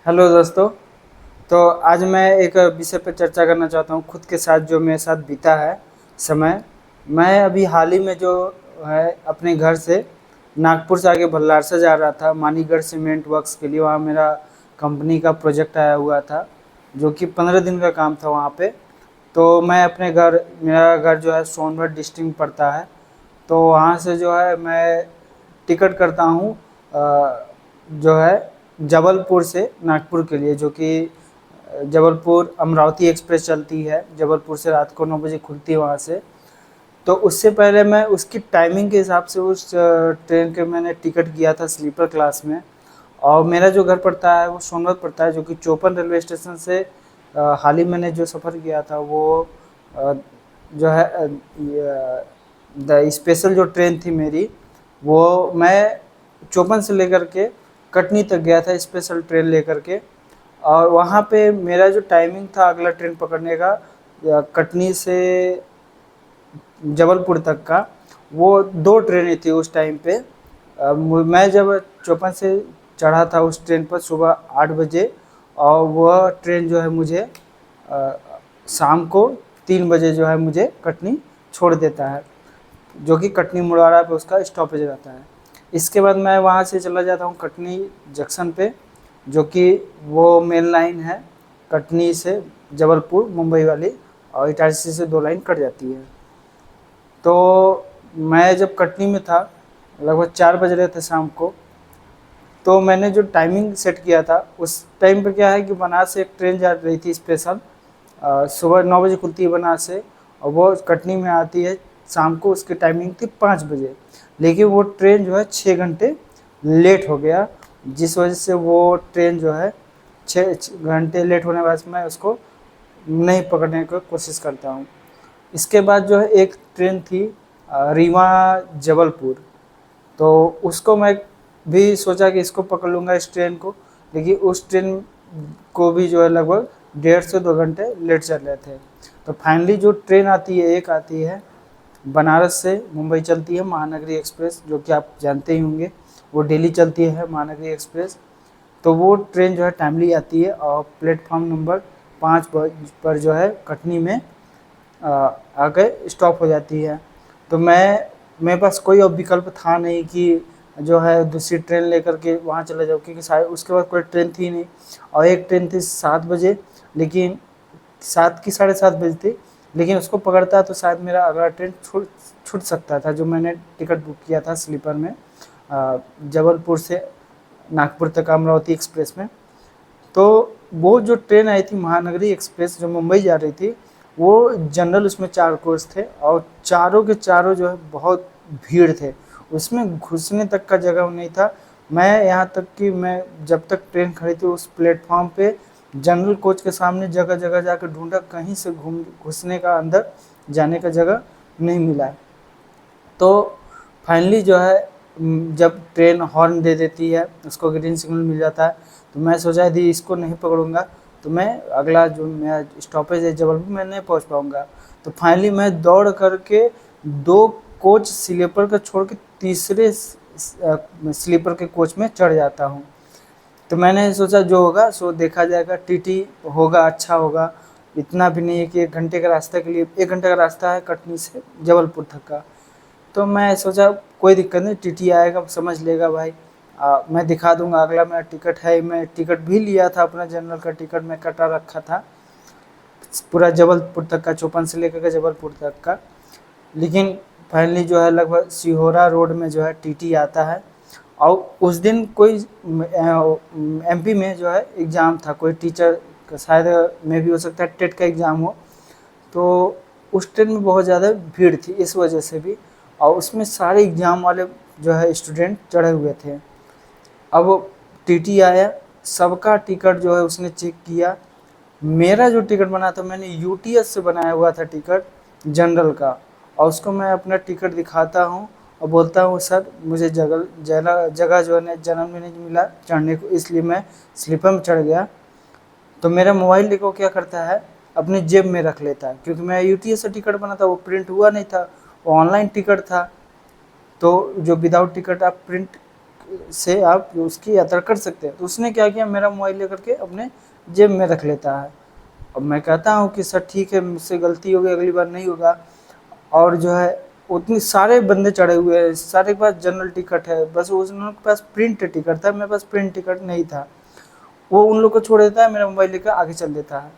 Hello दोस्तों। तो आज मैं एक विषय पर चर्चा करना चाहता हूँ, खुद के साथ जो मेरे साथ बीता है समय। मैं अभी हाल ही में जो है अपने घर से नागपुर से आगे भल्लारसा जा रहा था, मानीगढ़ सीमेंट वर्क्स के लिए। वहाँ मेरा कंपनी का प्रोजेक्ट आया हुआ था, जो कि 15 दिन का काम था वहाँ पे। तो मैं अपने घर, मेरा घर जो है सोनभद्र डिस्ट्रिक्ट में पड़ता है। तो वहाँ से जो है मैं टिकट करता हूँ जो है जबलपुर से नागपुर के लिए, जो कि जबलपुर अमरावती एक्सप्रेस चलती है, जबलपुर से रात को 9 बजे खुलती है वहाँ से। तो उससे पहले मैं उसकी टाइमिंग के हिसाब से उस ट्रेन के मैंने टिकट किया था स्लीपर क्लास में। और मेरा जो घर पड़ता है वो सोनभद्र पड़ता है, जो कि चौपन रेलवे स्टेशन से हाल ही मैंने जो सफ़र किया था वो अ, जो है द स्पेशल जो ट्रेन थी मेरी, वो मैं चौपन से लेकर के कटनी तक गया था स्पेशल ट्रेन लेकर के। और वहाँ पे मेरा जो टाइमिंग था अगला ट्रेन पकड़ने का, कटनी से जबलपुर तक का, वो दो ट्रेनें थी उस टाइम पे। मैं जब चौपन से चढ़ा था उस ट्रेन पर सुबह 8 बजे, और वह ट्रेन जो है मुझे अ, शाम को 3 बजे जो है मुझे कटनी छोड़ देता है, जो कि कटनी मुड़वारा पे उसका स्टॉपेज रहता है। इसके बाद मैं वहाँ से चला जाता हूँ कटनी जंक्शन पे, जो कि वो मेन लाइन है कटनी से जबलपुर मुंबई वाली, और इटारसी से 2 लाइन कट जाती है। तो मैं जब कटनी में था, लगभग 4 बज रहे थे शाम को। तो मैंने जो टाइमिंग सेट किया था उस टाइम पे क्या है कि बनारस से एक ट्रेन जा रही थी स्पेशल, सुबह 9 बजे खुलती है बनारस से, और वो कटनी में आती है शाम को। उसकी टाइमिंग थी 5 बजे, लेकिन वो ट्रेन जो है 6 घंटे लेट हो गया, जिस वजह से वो ट्रेन जो है 6 घंटे लेट होने के बाद मैं उसको नहीं पकड़ने की कोशिश करता हूँ। इसके बाद जो है एक ट्रेन थी रीवा जबलपुर। तो उसको मैं भी सोचा कि इसको पकड़ लूँगा इस ट्रेन को, लेकिन उस ट्रेन को भी जो है लगभग 1.5 से 2 घंटे लेट चल रहे थे। तो फाइनली जो ट्रेन आती है, एक आती है बनारस से मुंबई चलती है महानगरी एक्सप्रेस, जो कि आप जानते ही होंगे, वो डेली चलती है महानगरी एक्सप्रेस। तो वो ट्रेन जो है टाइमली आती है और प्लेटफॉर्म नंबर 5 पर जो है कटनी में आके स्टॉप हो जाती है। तो मेरे पास कोई और विकल्प था नहीं कि जो है दूसरी ट्रेन लेकर के वहाँ चले जाओ, क्योंकि शायद उसके बाद कोई ट्रेन थी नहीं। और एक ट्रेन थी 7 बजे, लेकिन 7 की 7:30 बजे थी, लेकिन उसको पकड़ता तो शायद मेरा अगला ट्रेन छूट छूट सकता था, जो मैंने टिकट बुक किया था स्लीपर में जबलपुर से नागपुर तक अमरावती एक्सप्रेस में। तो वो जो ट्रेन आई थी महानगरी एक्सप्रेस जो मुंबई जा रही थी, वो जनरल, उसमें 4 कोच थे, और चारों के चारों जो है बहुत भीड़ थे, उसमें घुसने तक का जगह नहीं था। मैं यहाँ तक कि मैं जब तक ट्रेन खड़ी थी उस प्लेटफॉर्म पे जनरल कोच के सामने जगह जगह जाकर ढूंढा, कहीं से घुसने का, अंदर जाने का जगह नहीं मिला। तो फाइनली जो है जब ट्रेन हॉर्न दे देती है, उसको ग्रीन सिग्नल मिल जाता है, तो मैं सोचा यदि इसको नहीं पकड़ूंगा तो मैं अगला जो मेरा स्टॉपेज है जबलपुर में नहीं पहुंच पाऊंगा। तो फाइनली मैं दौड़ करके 2 कोच स्लीपर का छोड़ के तीसरे स्लीपर के कोच में चढ़ जाता हूँ। तो मैंने सोचा जो होगा सो देखा जाएगा, टीटी होगा, अच्छा होगा। इतना भी नहीं है कि 1 घंटे का रास्ता के लिए, 1 घंटे का रास्ता है कटनी से जबलपुर तक का। तो मैं सोचा कोई दिक्कत नहीं, टीटी आएगा समझ लेगा भाई, मैं दिखा दूंगा, अगला मेरा टिकट है। मैं टिकट भी लिया था, अपना जनरल का टिकट मैं कटा रखा था पूरा जबलपुर तक का, चौपन से लेकर के जबलपुर तक का। लेकिन फाइनली जो है लगभग सिहोरा रोड में जो है टीटी आता है। और उस दिन कोई एमपी में जो है एग्ज़ाम था, कोई टीचर का, शायद में भी हो सकता है टेट का एग्ज़ाम हो। तो उस ट्रेन में बहुत ज़्यादा भीड़ थी इस वजह से भी, और उसमें सारे एग्ज़ाम वाले जो है स्टूडेंट चढ़े हुए थे। अब टीटी आया, सबका टिकट जो है उसने चेक किया। मेरा जो टिकट बना था, मैंने यूटीएस से बनाया हुआ था टिकट जनरल का, और उसको मैं अपना टिकट दिखाता हूँ और बोलता हूँ सर मुझे जगह जगह जगह जो है जनरल में नहीं मिला चढ़ने को, इसलिए मैं स्लीपर में चढ़ गया। तो मेरा मोबाइल देखो क्या करता है, अपने जेब में रख लेता है, क्योंकि मैं यूटीएस से टिकट बना था, वो प्रिंट हुआ नहीं था, वो ऑनलाइन टिकट था। तो जो विदाउट टिकट आप प्रिंट से आप उसकी यात्रा कर सकते हैं। तो उसने क्या किया, मेरा मोबाइल लेकर के अपने जेब में रख लेता है। अब मैं कहता हूँ कि सर ठीक है, मुझसे गलती हो गई, अगली बार नहीं होगा। और जो है उतने सारे बंदे चढ़े हुए हैं, सारे के पास जनरल टिकट है, बस उन लोगों के पास प्रिंट टिकट था, मेरे पास प्रिंट टिकट नहीं था। वो उन लोग को छोड़ देता है, मेरा मोबाइल लेकर आगे चल देता है।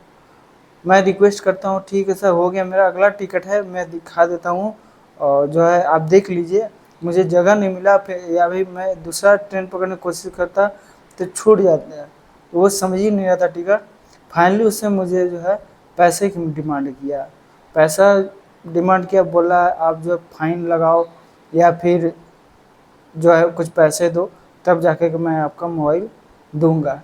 मैं रिक्वेस्ट करता हूँ, ठीक है सर हो गया, मेरा अगला टिकट है, मैं दिखा देता हूँ और जो है आप देख लीजिए, मुझे जगह नहीं मिला, फिर या भाई मैं दूसरा ट्रेन पकड़ने की कोशिश करता तो छूट जाता है। तो वो समझ ही नहीं रहा था टिकट। फाइनली उसने मुझे जो है पैसे की डिमांड किया, पैसा डिमांड किया, बोला आप जो फाइन लगाओ या फिर जो है कुछ पैसे दो, तब जाके कि मैं आपका मोबाइल दूंगा।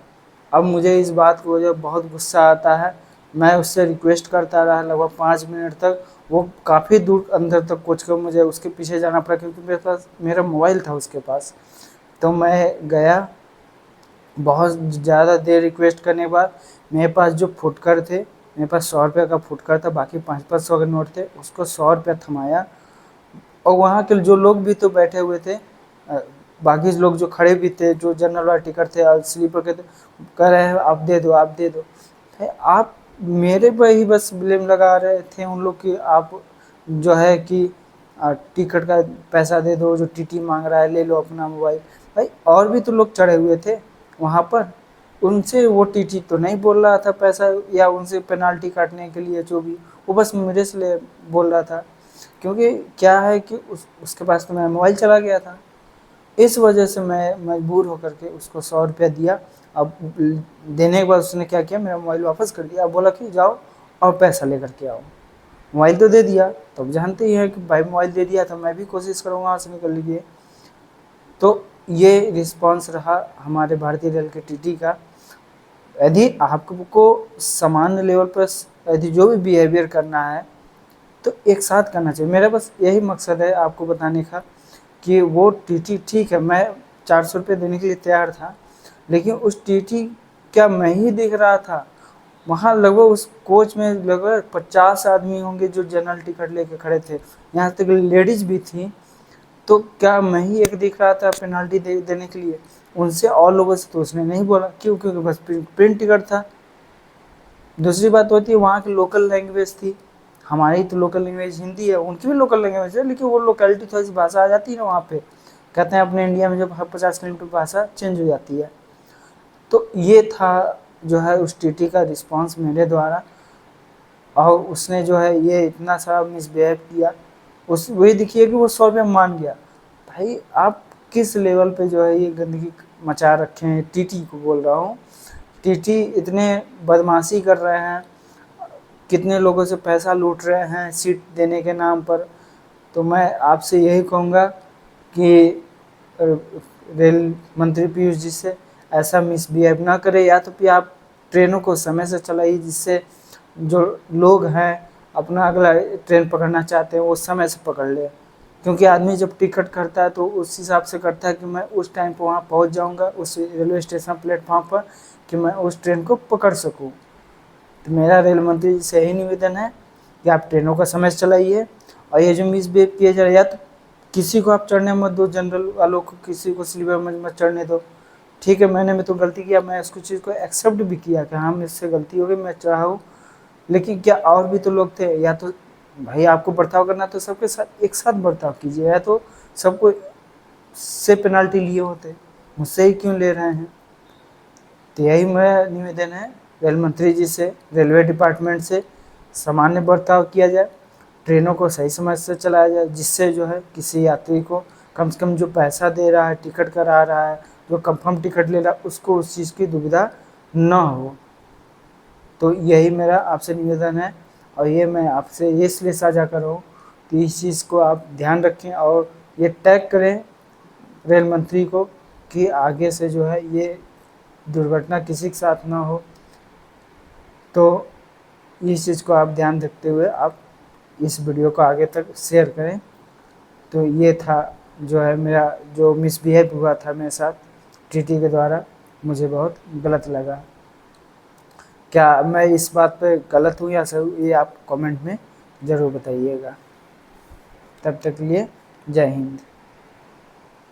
अब मुझे इस बात को जो बहुत गुस्सा आता है। मैं उससे रिक्वेस्ट करता रहा लगभग 5 मिनट तक। वो काफ़ी दूर अंदर तक पहुँच कर मुझे उसके पीछे जाना पड़ा, क्योंकि मेरे पास मेरा मोबाइल था उसके पास। तो मैं गया, बहुत ज़्यादा देर रिक्वेस्ट करने के बाद मेरे पास जो फुटकर थे, मेरे पास 100 रुपये का फुटकर था, बाकी 500-500 के नोट थे, उसको 100 रुपया थमाया। और वहाँ के जो लोग भी तो बैठे हुए थे, बाकी लोग जो खड़े भी थे, जो जनरल वाला टिकट थे और स्लीपर के थे, कह रहे हैं आप दे दो, आप दे दो। आप मेरे पर ही बस ब्लेम लगा रहे थे उन लोग की, आप जो है कि टिकट का पैसा दे दो, जो टीटी मांग रहा है ले लो अपना मोबाइल। भाई और भी तो लोग चढ़े हुए थे वहाँ पर, उनसे वो टीटी तो नहीं बोल रहा था पैसा या उनसे पेनाल्टी काटने के लिए, जो भी वो बस मेरे से बोल रहा था। क्योंकि क्या है कि उसके पास तो मेरा मोबाइल चला गया था। इस वजह से मैं मजबूर होकर के उसको 100 रुपया दिया। अब देने के बाद उसने क्या किया, मेरा मोबाइल वापस कर दिया। अब बोला कि जाओ और पैसा लेकर के आओ। मोबाइल तो दे दिया, तो अब जानते ही हैं कि भाई मोबाइल दे दिया तो मैं भी कोशिश करूँगा वहाँ से निकलने की। तो ये रिस्पॉन्स रहा हमारे भारतीय रेल के टीटी का। यदि आपको सामान्य लेवल पर यदि जो भी बिहेवियर करना है तो एक साथ करना चाहिए। मेरा बस यही मकसद है आपको बताने का कि वो टीटी ठीक है, मैं 400 रुपये देने के लिए तैयार था, लेकिन उस टीटी क्या मैं ही देख रहा था, वहाँ लगभग उस कोच में लगभग 50 आदमी होंगे जो जनरल टिकट लेके खड़े थे, यहाँ तक लेडीज़ भी थी। तो क्या मैं ही एक दिख रहा था पेनाल्टी देने के लिए? उनसे और लोगों से तो उसने नहीं बोला, क्यों? क्योंकि बस प्रिंट टिकट था। दूसरी बात होती है वहाँ की लोकल लैंग्वेज थी, हमारी तो लोकल लैंग्वेज हिंदी है, उनकी भी लोकल लैंग्वेज है, लेकिन वो लोकेलिटी थोड़ी सी भाषा आ जाती है ना वहाँ पे। कहते हैं अपने इंडिया में जब हर 50 किलोमीटर भाषा चेंज हो जाती है। तो ये था जो है उस टीटी का रिस्पांस मेरे द्वारा। और उसने जो है ये इतना सारा मिसबिहेव किया, उस वही देखिए कि वो 100 रुपये मान गया। भाई आप किस लेवल पे जो है ये गंदगी मचा रखे हैं, टीटी को बोल रहा हूँ। टीटी इतने बदमाशी कर रहे हैं, कितने लोगों से पैसा लूट रहे हैं सीट देने के नाम पर। तो मैं आपसे यही कहूँगा कि रेल मंत्री पीयूष जी से ऐसा मिसबिहेव ना करें, या तो फिर आप ट्रेनों को समय से चलाइए, जिससे जो लोग हैं अपना अगला ट्रेन पकड़ना चाहते हैं वो समय से पकड़ ले। क्योंकि आदमी जब टिकट करता है तो उस हिसाब से करता है कि मैं उस टाइम पर वहाँ पहुँच जाऊँगा उस रेलवे स्टेशन प्लेटफॉर्म पर, कि मैं उस ट्रेन को पकड़ सकूँ। तो मेरा रेल मंत्री जी से यही निवेदन है कि आप ट्रेनों का समय से चलाइए। और ये जो मिसबिहेव किया जा रहा है, या तो किसी को आप चढ़ने मत दो, जनरल वालों को किसी को स्लीपर में मत चढ़ने दो। ठीक है, मैंने में तो गलती किया, मैं इसको चीज़ को एक्सेप्ट भी किया कि हाँ मुझसे गलती हो गई, मैं चढ़ा हूँ। लेकिन क्या और भी तो लोग थे, या तो भाई आपको बर्ताव करना तो सबके साथ एक साथ बर्ताव कीजिए, या तो सबको से पेनाल्टी लिए होते, मुझसे ही क्यों ले रहे हैं? तो यही मेरा निवेदन है रेल मंत्री जी से, रेलवे डिपार्टमेंट से, सामान्य बर्ताव किया जाए, ट्रेनों को सही समय से चलाया जाए, जिससे जो है किसी यात्री को कम से कम जो पैसा दे रहा है, टिकट करा रहा है, जो कंफर्म टिकट ले रहा है, उसको उस चीज़ की दुविधा न हो। तो यही मेरा आपसे निवेदन है, और ये मैं आपसे ये इसलिए साझा कर रहा हूँ कि इस चीज़ को आप ध्यान रखें और ये टैग करें रेल मंत्री को कि आगे से जो है ये दुर्घटना किसी के साथ ना हो। तो इस चीज़ को आप ध्यान रखते हुए आप इस वीडियो को आगे तक शेयर करें। तो ये था जो है मेरा जो मिसबिहेव हुआ था मेरे साथ टीटी के द्वारा, मुझे बहुत गलत लगा। क्या मैं इस बात पे गलत हूँ या सही, ये आप कमेंट में ज़रूर बताइएगा। तब तक के लिए जय हिंद।